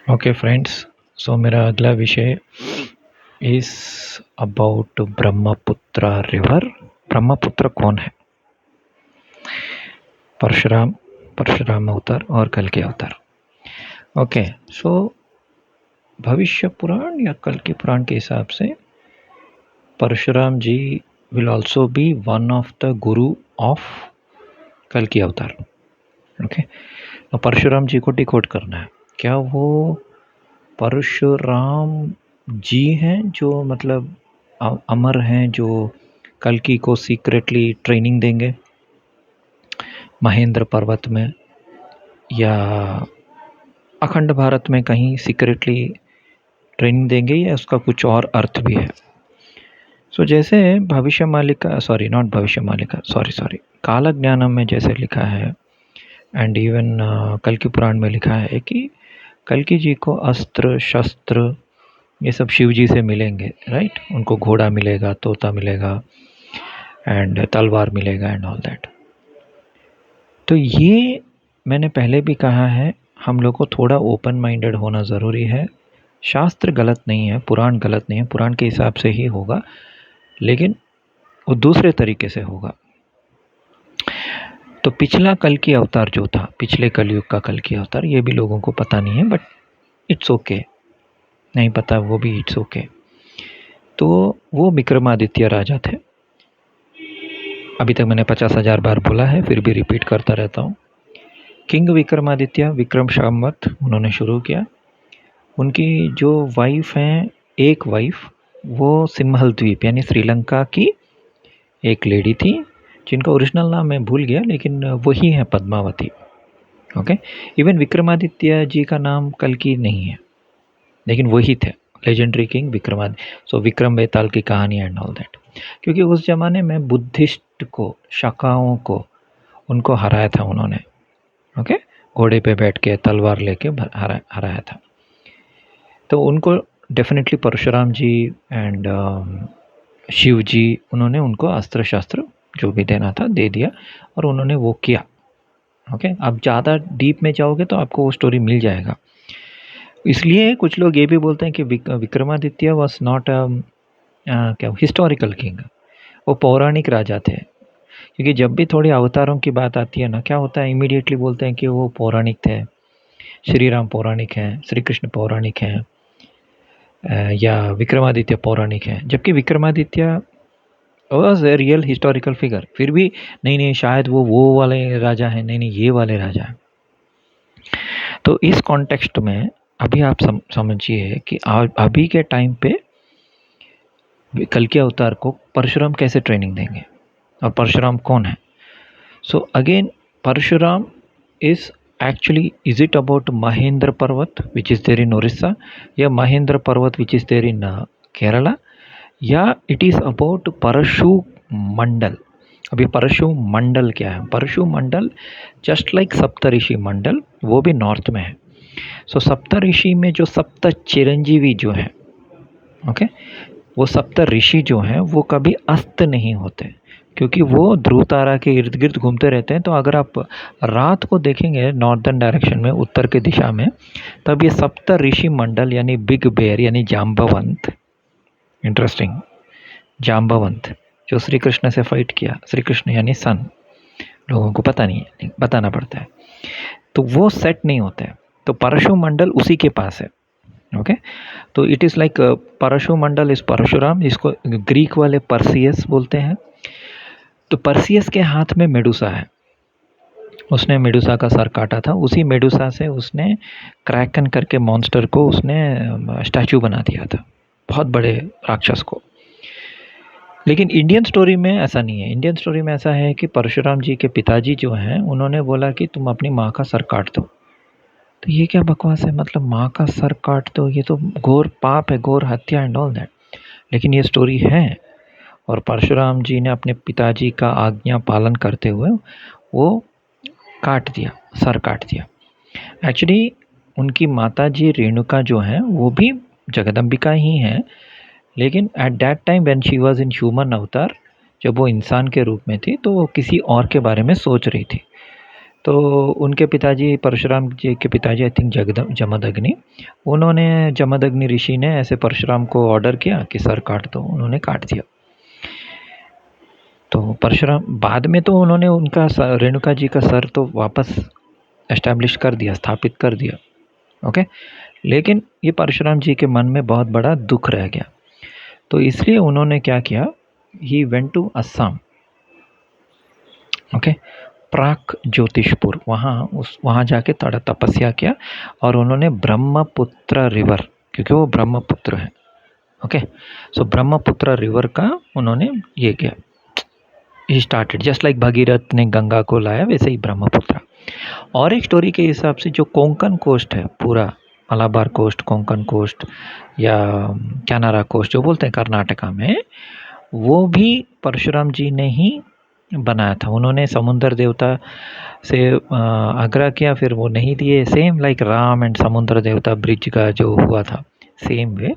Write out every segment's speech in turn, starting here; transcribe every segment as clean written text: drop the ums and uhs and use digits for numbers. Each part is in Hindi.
ओके फ्रेंड्स, सो मेरा अगला विषय इस अबाउट ब्रह्मपुत्र रिवर। ब्रह्मपुत्र कौन है? परशुराम, परशुराम अवतार और कल्कि अवतार। ओके, सो भविष्य पुराण या कल्कि पुराण के हिसाब से Parshuram ji will also be one of the guru of कल्कि अवतार। ओके, तो परशुराम जी को डिकोड करना है। क्या वो परशुराम जी हैं जो मतलब अमर हैं, जो कल्कि को सीक्रेटली ट्रेनिंग देंगे महेंद्र पर्वत में, या अखंड भारत में कहीं सीक्रेटली ट्रेनिंग देंगे, या उसका कुछ और अर्थ भी है? सो जैसे भविष्य मालिका, सॉरी नॉट भविष्य मालिका, सॉरी काल ज्ञानम में जैसे लिखा है एंड इवन कल्कि पुराण में लिखा है कि कल्कि जी को अस्त्र शस्त्र ये सब शिव जी से मिलेंगे, राइट? उनको घोड़ा मिलेगा, तोता मिलेगा एंड तलवार मिलेगा एंड ऑल दैट। तो ये मैंने पहले भी कहा है, हम लोग को थोड़ा ओपन माइंडेड होना ज़रूरी है। शास्त्र गलत नहीं है, पुराण गलत नहीं है, पुराण के हिसाब से ही होगा, लेकिन वो दूसरे तरीके से होगा। तो पिछला कल्कि अवतार जो था, पिछले कलयुग का कल्कि अवतार, ये भी लोगों को पता नहीं है, बट इट्स ओके, नहीं पता वो भी इट्स ओके। तो वो विक्रमादित्य राजा थे। अभी तक मैंने 50,000 बार बोला है, फिर भी रिपीट करता रहता हूँ। किंग विक्रमादित्य, विक्रम संवत उन्होंने शुरू किया। उनकी जो वाइफ हैं, एक वाइफ, वो सिंहल द्वीप यानी श्रीलंका की एक लेडी थी, जिनका ओरिजिनल नाम मैं भूल गया, लेकिन वही है पद्मावती। ओके, इवन विक्रमादित्य जी का नाम कल्कि नहीं है, लेकिन वही थे लेजेंडरी किंग विक्रमादित्य। सो विक्रम बेताल की कहानी एंड ऑल दैट, क्योंकि उस जमाने में बुद्धिस्ट को, शाखाओं को, उनको हराया था उन्होंने। ओके, घोड़े पे बैठ के तलवार लेके हराया था। तो उनको डेफिनेटली परशुराम जी एंड शिव जी, उन्होंने उनको अस्त्र शस्त्र जो भी देना था दे दिया, और उन्होंने वो किया। ओके, अब ज़्यादा डीप में जाओगे तो आपको वो स्टोरी मिल जाएगा। इसलिए कुछ लोग ये भी बोलते हैं कि विक्रमादित्य वॉज नॉट क्या हिस्टोरिकल किंग, वो पौराणिक राजा थे। क्योंकि जब भी थोड़ी अवतारों की बात आती है ना, क्या होता है, इमीडिएटली बोलते हैं कि वो पौराणिक थे, श्री राम पौराणिक हैं, श्री कृष्ण पौराणिक हैं, या विक्रमादित्य पौराणिक हैं। जबकि Vikramaditya was a real historical figure. फिर भी नहीं शायद वो वाले राजा हैं, नहीं ये वाले राजा हैं। तो इस कॉन्टेक्स्ट में अभी आप समझिए कि अभी के टाइम पे कल्कि अवतार को परशुराम कैसे ट्रेनिंग देंगे, और परशुराम कौन है? So again, Parshuram is actually, is it about Mahendra Parvat which is there in Odisha, या Mahendra Parvat which is there in Kerala, या इट इज़ अबाउट परशु मंडल? अभी परशु मंडल क्या है? परशु मंडल जस्ट लाइक सप्तऋषि मंडल, वो भी नॉर्थ में है। सो सप्तऋषि में जो सप्त चिरंजीवी जो हैं, ओके, वो सप्त ऋषि जो हैं वो कभी अस्त नहीं होते, क्योंकि वो ध्रुव तारा के इर्द गिर्द घूमते रहते हैं। तो अगर आप रात को देखेंगे नॉर्दर्न डायरेक्शन में, उत्तर के दिशा में, तब ये सप्त ऋषि मंडल यानी बिग बेयर यानी जाम्बवंत, इंटरेस्टिंग, जाम्बवंत जो श्री कृष्ण से फाइट किया, श्री कृष्ण यानी सन, लोगों को पता नहीं है, बताना पड़ता है, तो वो सेट नहीं होते हैं। तो परशु मंडल उसी के पास है। ओके, तो इट इज़ लाइक परशु मंडल इज परशुराम, जिसको ग्रीक वाले परसियस बोलते हैं। तो परसियस के हाथ में मेडुसा है, उसने मेडुसा का सर काटा था, उसी मेडुसा से उसने क्रैकन करके मॉन्स्टर को उसने स्टैचू बना दिया था, बहुत बड़े राक्षस को। लेकिन इंडियन स्टोरी में ऐसा नहीं है। इंडियन स्टोरी में ऐसा है कि परशुराम जी के पिताजी जो हैं, उन्होंने बोला कि तुम अपनी माँ का सर काट दो। तो ये क्या बकवास है, मतलब माँ का सर काट दो, ये तो घोर पाप है, घोर हत्या एंड ऑल दैट। लेकिन ये स्टोरी है, और परशुराम जी ने अपने पिताजी का आज्ञा पालन करते हुए वो काट दिया, सर काट दिया। एक्चुअली उनकी माता जी रेणुका जो हैं वो भी जगदम्बिका ही हैं, लेकिन at that time when she was in human अवतार, जब वो इंसान के रूप में थी, तो वो किसी और के बारे में सोच रही थी। तो उनके पिताजी, परशुराम जी के पिताजी, आई थिंक जमदग्नि, उन्होंने, जमदग्नि ऋषि ने ऐसे परशुराम को ऑर्डर किया कि सर काट दो, उन्होंने काट दिया। तो परशुराम बाद में तो उन्होंने उनका रेणुका जी का सर तो वापस एस्टैब्लिश कर दिया, स्थापित कर दिया, ओके। लेकिन ये परशुराम जी के मन में बहुत बड़ा दुख रह गया, तो इसलिए उन्होंने क्या किया, ही वेंट टू अस्साम, ओके, प्राक ज्योतिषपुर, वहाँ जाके थोड़ा तपस्या किया, और उन्होंने ब्रह्मपुत्र रिवर, क्योंकि वो ब्रह्मपुत्र है, ओके, सो ब्रह्मपुत्र रिवर का उन्होंने ये किया, he started just like Bhagirath ने गंगा को लाया, वैसे ही ब्रह्मपुत्र। और एक स्टोरी के हिसाब से जो कोंकण कोस्ट है पूरा, मलाबार कोस्ट, कोंकण कोस्ट या कैनारा कोस्ट जो बोलते हैं कर्नाटका में, वो भी परशुराम जी ने ही बनाया था। उन्होंने समुद्र देवता से आग्रह किया, फिर वो नहीं दिए, सेम लाइक राम एंड समुद्र देवता ब्रिज का जो हुआ था, सेम वे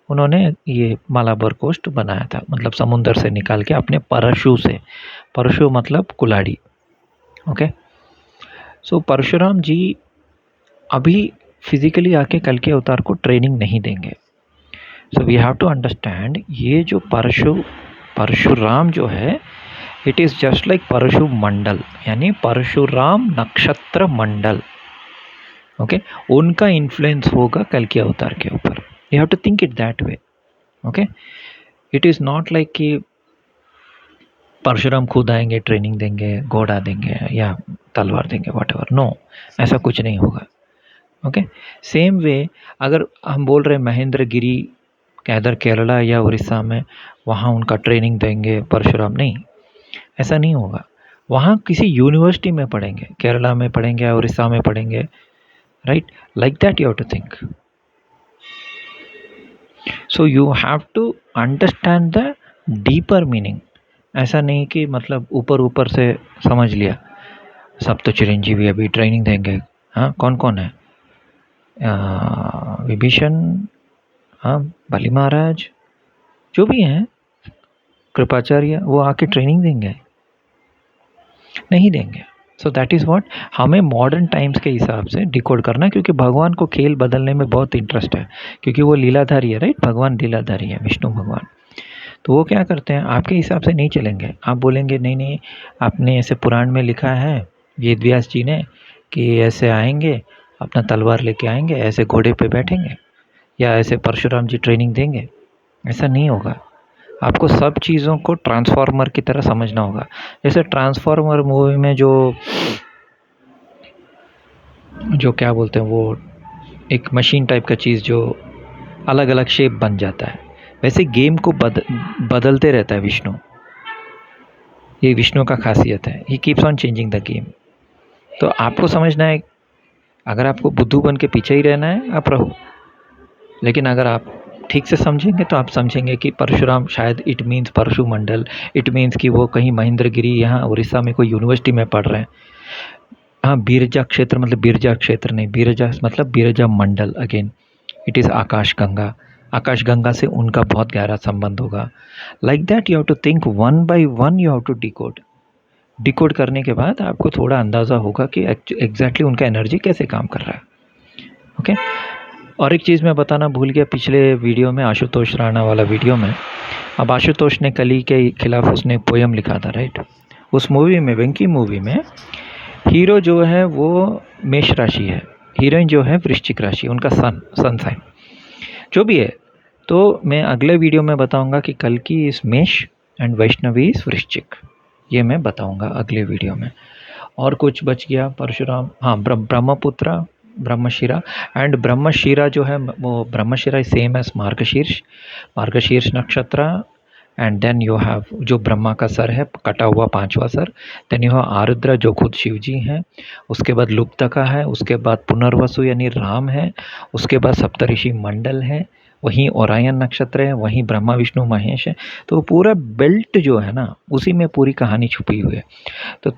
उन्होंने ये मालाबार कोस्ट बनाया था, मतलब समुद्र से निकाल के अपने परशु से, परशु मतलब कुल्हाड़ी, ओके। सो परशुराम जी अभी फिजिकली आके कल के अवतार को ट्रेनिंग नहीं देंगे। So we have to understand, ये जो परशुराम जो है, इट इज़ जस्ट लाइक परशु मंडल, यानी परशुराम नक्षत्र मंडल, ओके, उनका इन्फ्लुएंस होगा कल के अवतार के ऊपर। You have to think it that way, okay. It is not like कि परशुराम खुद आएंगे, ट्रेनिंग देंगे, घोड़ा देंगे या तलवार देंगे, व्हाटएवर, नो, ऐसा कुछ नहीं होगा, ओके। सेम वे अगर हम बोल रहे हैं महेंद्र गिरी इधर केरला या उड़ीसा में, वहाँ उनका ट्रेनिंग देंगे परशुराम, नहीं, ऐसा नहीं होगा। वहाँ किसी यूनिवर्सिटी में पढ़ेंगे, केरला में पढ़ेंगे या उड़ीसा में पढ़ेंगे, right, like that you have to think. So you have to understand the deeper meaning. ऐसा नहीं कि मतलब ऊपर ऊपर से समझ लिया, सब तो चिरंजीवी अभी ट्रेनिंग देंगे, हाँ, कौन कौन है, विभीषण, हाँ, बलि महाराज, जो भी हैं, कृपाचार्य, वो आके ट्रेनिंग देंगे, नहीं देंगे। सो दैट इज़ व्हाट हमें मॉडर्न टाइम्स के हिसाब से डिकोड करना है, क्योंकि भगवान को खेल बदलने में बहुत इंटरेस्ट है, क्योंकि वो लीलाधारी है, राइट, भगवान लीलाधारी है, विष्णु भगवान। तो वो क्या करते हैं, आपके हिसाब से नहीं चलेंगे। आप बोलेंगे नहीं नहीं, आपने ऐसे पुराण में लिखा है वेद व्यास जी ने कि ऐसे आएंगे, अपना तलवार लेके आएंगे, ऐसे घोड़े पे बैठेंगे, या ऐसे परशुराम जी ट्रेनिंग देंगे, ऐसा नहीं होगा। आपको सब चीज़ों को ट्रांसफॉर्मर की तरह समझना होगा। जैसे ट्रांसफॉर्मर मूवी में जो क्या बोलते हैं, वो एक मशीन टाइप का चीज़ जो अलग अलग शेप बन जाता है, वैसे गेम को बदलते रहता है विष्णु। ये विष्णु का खासियत है, he keeps on changing the game. तो आपको समझना है, अगर आपको बुद्धू बन के पीछे ही रहना है, आप रहो, लेकिन अगर आप ठीक से समझेंगे तो आप समझेंगे कि परशुराम शायद इट मीन्स परशु मंडल, इट मीन्स कि वो कहीं महेंद्रगिरी यहाँ उड़ीसा में कोई यूनिवर्सिटी में पढ़ रहे हैं। हाँ, बिरजा क्षेत्र मतलब बिरजा क्षेत्र नहीं, बिरजा मतलब Birja Mandal, again it is आकाश गंगा, आकाश गंगा से उनका बहुत गहरा संबंध होगा। Like that you have to think, one by one you have to decode करने के बाद आपको थोड़ा अंदाज़ा होगा कि एग्जैक्टली उनका एनर्जी कैसे काम कर रहा है, ओके। और एक चीज़ मैं बताना भूल गया पिछले वीडियो में, आशुतोष राणा वाला वीडियो में। अब आशुतोष ने कली के खिलाफ उसने पोयम लिखा था, राइट। उस मूवी में, वेंकी मूवी में, हीरो जो है वो मेष राशि है, हीरोइन जो है वृश्चिक राशि, उनका सन साइन जो भी है। तो मैं अगले वीडियो में बताऊंगा कि कल की इस मेष एंड वैष्णवी इस वृश्चिक, ये मैं बताऊंगा अगले वीडियो में। और कुछ बच गया, परशुराम, हाँ, ब्रह्मपुत्र, ब्रह्मशिरा, एंड ब्रह्मशिरा जो है वो ब्रह्मशिरा इज सेम एज मार्गशीर्ष नक्षत्र, एंड देन यू हैव जो ब्रह्मा का सर है, कटा हुआ 5वां सर, देन यू हैव आरुद्र जो खुद शिव जी हैं, उसके बाद लुप्तका है, उसके बाद पुनर्वसु यानी राम है, उसके बाद सप्तऋषि मंडल है, वहीं ओरायन नक्षत्र है, वहीं ब्रह्मा विष्णु महेश है। तो पूरा बेल्ट जो है ना, उसी में पूरी कहानी छुपी हुई है। तो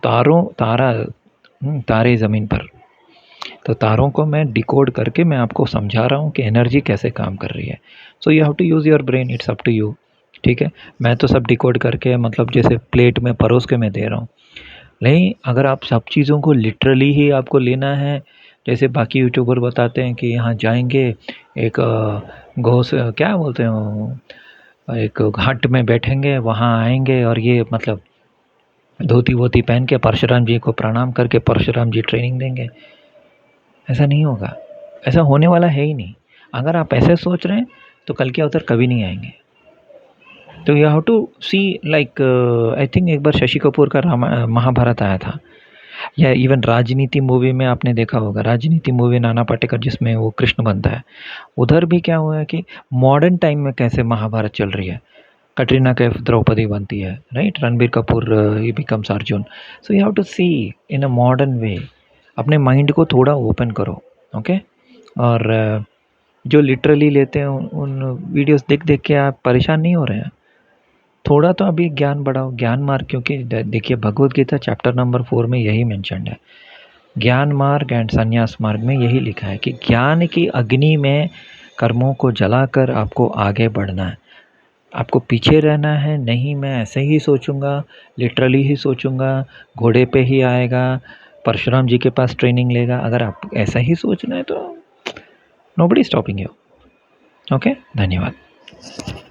तारे ज़मीन पर, तो तारों को मैं डिकोड करके मैं आपको समझा रहा हूँ कि एनर्जी कैसे काम कर रही है। So you have to use your brain, it's up to you, ठीक है। मैं तो सब डिकोड करके मतलब जैसे प्लेट में परोस के मैं दे रहा हूँ, नहीं, अगर आप सब चीज़ों को लिटरली ही आपको लेना है, जैसे बाकी यूट्यूबर बताते हैं कि यहाँ जाएंगे, एक घोस क्या बोलते हैं वो, एक घाट में बैठेंगे, वहाँ आएंगे और ये मतलब धोती वोती पहन के परशुराम जी को प्रणाम करके परशुराम जी ट्रेनिंग देंगे, ऐसा नहीं होगा। ऐसा होने वाला है ही नहीं। अगर आप ऐसे सोच रहे हैं तो कल के अवतार कभी नहीं आएंगे। तो you have to see like, I think एक बार शशि कपूर का महाभारत आया था, या इवन राजनीति मूवी में आपने देखा होगा, राजनीति मूवी नाना पाटेकर जिसमें वो कृष्ण बनता है, उधर भी क्या हुआ है कि मॉडर्न टाइम में कैसे महाभारत चल रही है, कटरीना कैफ द्रौपदी बनती है, राइट, रणबीर कपूर ही becomes Arjun. So you have to see in a modern way, अपने माइंड को थोड़ा ओपन करो, ओके। और जो लिटरली लेते हैं उन वीडियोस देख देख के आप परेशान नहीं हो रहे हैं, थोड़ा तो अभी ज्ञान बढ़ाओ, ज्ञान मार्ग, क्योंकि देखिए भगवत गीता चैप्टर नंबर 4 में यही मेंशन्ड है, ज्ञान मार्ग एंड संन्यास मार्ग में यही लिखा है कि ज्ञान की अग्नि में कर्मों को जलाकर आपको आगे बढ़ना है, आपको पीछे रहना है नहीं। मैं ऐसे ही सोचूंगा, लिटरली ही सोचूंगा, घोड़े पे ही आएगा, परशुराम जी के पास ट्रेनिंग लेगा, अगर आप ऐसा ही सोचना है तो नोबडी स्टॉपिंग यू। ओके, धन्यवाद।